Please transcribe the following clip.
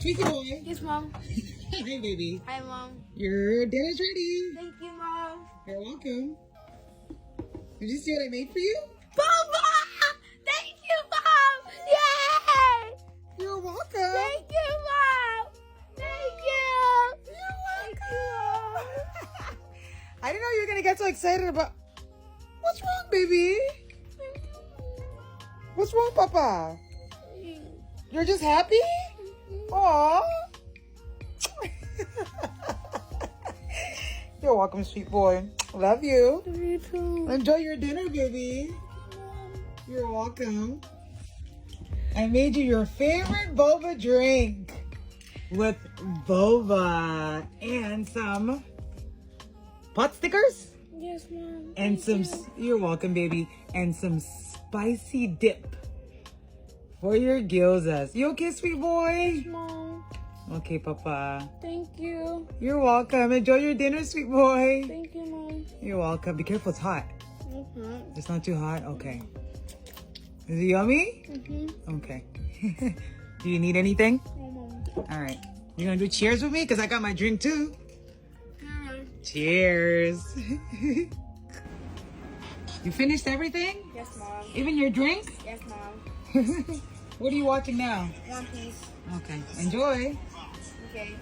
Tweaky boy. Yes, Mom. Hey, baby. Hi, Mom. Your dinner's ready. Thank you, Mom. You're welcome. Did you see what I made for you? Papa! Thank you, Mom! Yay! You're welcome. Thank you, Mom! Thank you! You're welcome. Thank you, I didn't know you were going to get so excited about... What's wrong, baby? What's wrong, Papa? You're just happy? Aww. You're welcome, sweet boy. Love you. You too. Enjoy your dinner, baby. You're welcome. I made you your favorite boba drink with boba and some pot stickers Yes, Mom. and some, you're welcome, baby, and some spicy dip for your gyozas. You okay, sweet boy? Mom. Okay, Papa. Thank you. You're welcome. Enjoy your dinner, sweet boy. Thank you, Mom. You're welcome. Be careful, it's hot. Mm-hmm. It's not too hot? Okay. Is it yummy? Mm-hmm. Okay. Do you need anything? Oh, Mom. All right. You gonna do cheers with me? Because I got my drink too. Hi. Cheers. You finished everything? Yes, Mom. Even your drink? Yes, Mom. What are you watching now? One Piece. Okay. Enjoy. Okay.